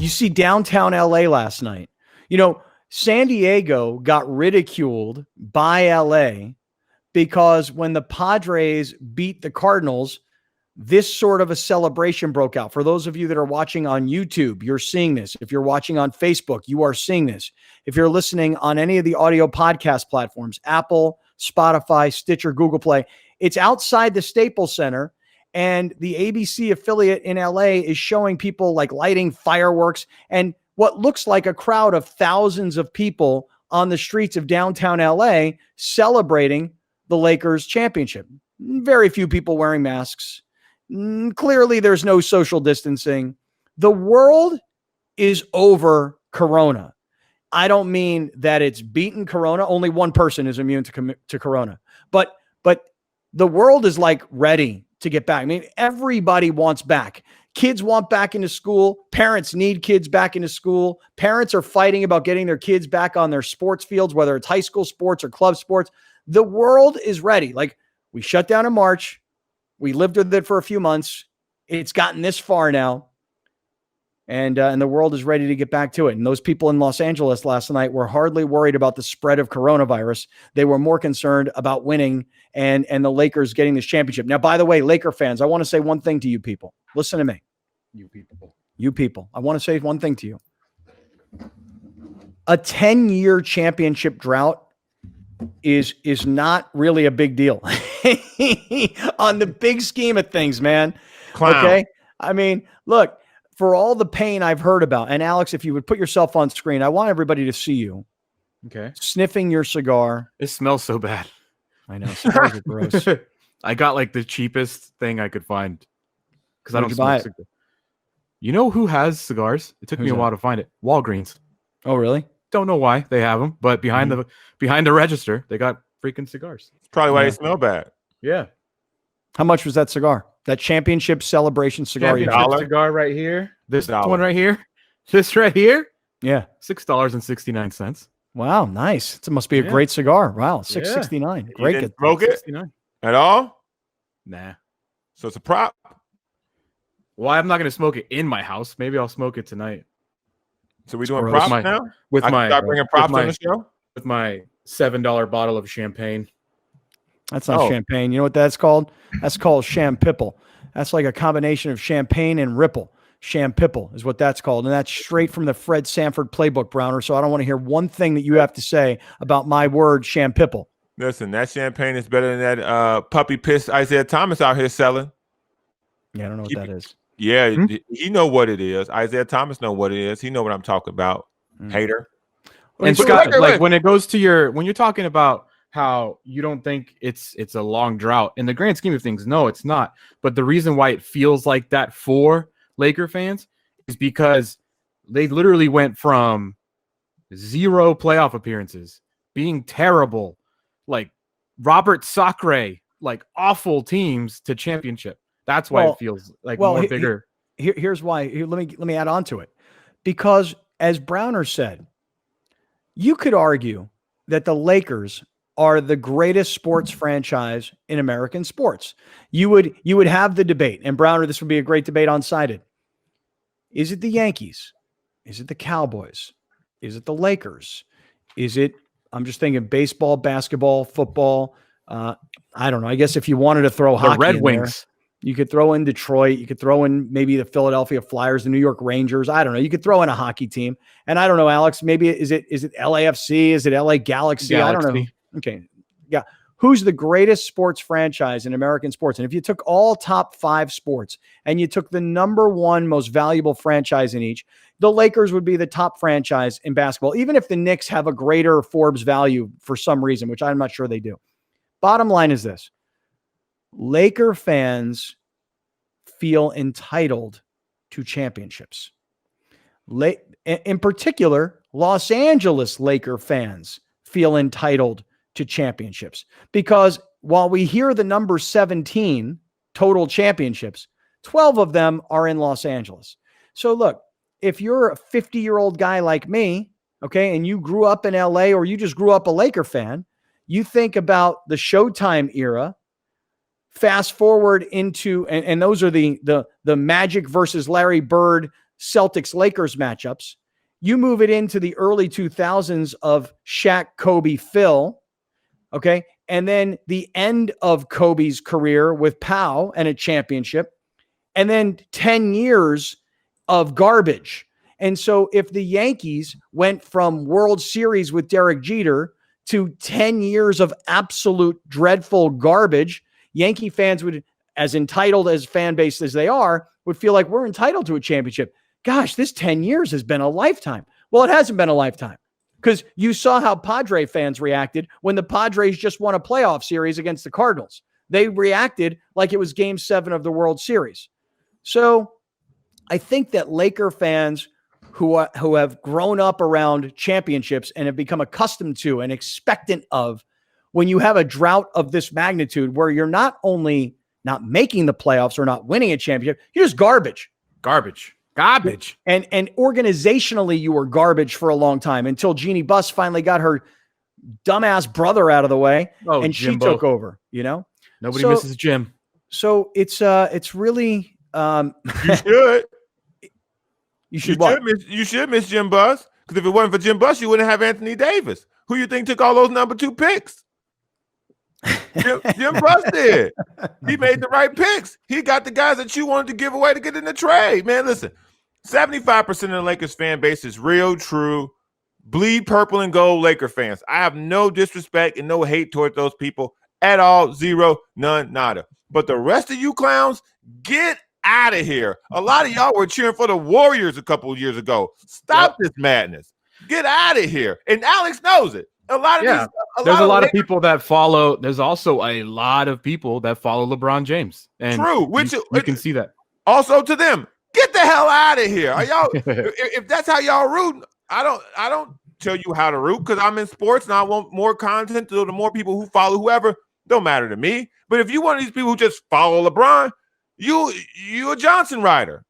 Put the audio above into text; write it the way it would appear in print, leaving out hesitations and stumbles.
You see downtown LA last night. San Diego got ridiculed by LA because when the Padres beat the Cardinals, this sort of a celebration broke out. For those of you that are watching on YouTube, you're seeing this. If you're watching on Facebook, you are seeing this. If you're listening on any of the audio podcast platforms, Apple, Spotify, Stitcher, Google Play, it's outside the Staples Center. And the ABC affiliate in LA is showing people like lighting fireworks and what looks like a crowd of thousands of people on the streets of downtown LA celebrating the Lakers championship. Very few people wearing masks. Clearly, there's no social distancing. The world is over Corona. I don't mean that it's beaten Corona. Only one person is immune to Corona. But the world is like ready to get back. I mean, everybody wants back. Kids want back into school. Parents need kids back into school. Parents are fighting about getting their kids back on their sports fields, whether it's high school sports or club sports. The world is ready. Like, we shut down in March. We lived with it for a few months. It's gotten this far now. And the world is ready to get back to it. And those people in Los Angeles last night were hardly worried about the spread of coronavirus. They were more concerned about winning and the Lakers getting this championship. Now, by the way, Laker fans, I want to say one thing to you people. Listen to me. You people. I want to say one thing to you. A 10-year championship drought is not really a big deal on the big scheme of things, man. Clown. Okay. I mean, look, for all the pain I've heard about, and Alex, if you would put yourself on screen, I want everybody to see you. Okay. Sniffing your cigar. It smells so bad. I know. Cigars are gross. I got like the cheapest thing I could find because I don't smoke smoke cigars. You know who has cigars? It took me a while to find it. Walgreens. Oh, really? Don't know why they have them, but behind the register, they got freaking cigars. It's probably why they smell bad. Yeah. How much was that cigar? That championship celebration cigar? Championship cigar right here. This one right here. This right here. Yeah. $6.69. Wow, nice. It must be a great cigar. Wow, $6.69. Great. You didn't smoke it at all? Nah. So it's a prop. Well, I'm not going to smoke it in my house. Maybe I'll smoke it tonight. So we doing props now? Start bringing props on the show? With my $7 bottle of champagne. That's not champagne. You know what that's called? That's called Champipple. That's like a combination of champagne and Ripple. Champipple is what that's called. And that's straight from the Fred Sanford playbook, Browner. So I don't want to hear one thing that you have to say about my word, Champipple. Listen, that champagne is better than that puppy piss Isaiah Thomas out here selling. Yeah, I don't know what that is. Yeah, he know what it is. Isaiah Thomas know what it is. He know what I'm talking about. Hater. And Scott, like when you're talking about how you don't think it's a long drought, in the grand scheme of things, no, it's not. But the reason why it feels like that for Laker fans is because they literally went from 0 playoff appearances, being terrible, like Robert Sacre, like awful teams, to championship. That's why it feels like more bigger. Here's why. Let me add on to it. Because as Browner said, you could argue that the Lakers are the greatest sports franchise in American sports. You would have the debate, and Browner, this would be a great debate on Sided. Is it the Yankees? Is it the Cowboys? Is it the Lakers? Is it, I'm just thinking baseball, basketball, football. I don't know. I guess if you wanted to throw hockey, Red Wings. You could throw in Detroit. You could throw in maybe the Philadelphia Flyers, the New York Rangers. I don't know. You could throw in a hockey team. And I don't know, Alex, maybe is it LAFC? Is it LA Galaxy? I don't know. Okay. Yeah. Who's the greatest sports franchise in American sports? And if you took all top 5 sports and you took the number 1 most valuable franchise in each, the Lakers would be the top franchise in basketball, even if the Knicks have a greater Forbes value for some reason, which I'm not sure they do. Bottom line is this. Laker fans feel entitled to championships. In particular, Los Angeles Laker fans feel entitled to championships because while we hear the number 17 total championships, 12 of them are in Los Angeles. So look, if you're a 50-year-old guy like me, okay, and you grew up in LA or you just grew up a Laker fan, you think about the Showtime era. Fast forward into, and those are the Magic versus Larry Bird, Celtics Lakers matchups. You move it into the early 2000s of Shaq, Kobe, Phil. Okay. And then the end of Kobe's career with Powell and a championship. And then 10 years of garbage. And so if the Yankees went from World Series with Derek Jeter to 10 years of absolute dreadful garbage, Yankee fans would, as entitled as fan base as they are, would feel like we're entitled to a championship. Gosh, this 10 years has been a lifetime. Well, it hasn't been a lifetime because you saw how Padre fans reacted when the Padres just won a playoff series against the Cardinals. They reacted like it was Game 7 of the World Series. So I think that Laker fans who have grown up around championships and have become accustomed to and expectant of, when you have a drought of this magnitude where you're not only not making the playoffs or not winning a championship, you're just garbage. And organizationally, you were garbage for a long time until Jeannie Buss finally got her dumbass brother out of the way and Jimbo. She took over, Nobody misses Jim. So it's really you should. You should you should miss Jim Buss, because if it wasn't for Jim Buss, you wouldn't have Anthony Davis. Who you think took all those number 2 picks? Jim Buss did. He made the right picks. He got the guys that you wanted to give away to get in the trade. Man, listen, 75% of the Lakers fan base is real, true, bleed purple and gold Laker fans. I have no disrespect and no hate towards those people at all. Zero, none, nada. But the rest of you clowns, get out of here. A lot of y'all were cheering for the Warriors a couple of years ago. Stop this madness. Get out of here. And Alex knows it. There's a lot of people that follow. There's also a lot of people that follow LeBron James. And true, which you can see that. Also to them, get the hell out of here. Are y'all if that's how y'all root, I don't tell you how to root, because I'm in sports and I want more content. So the more people who follow whoever, don't matter to me. But if you one of these people who just follow LeBron, you a Johnson rider.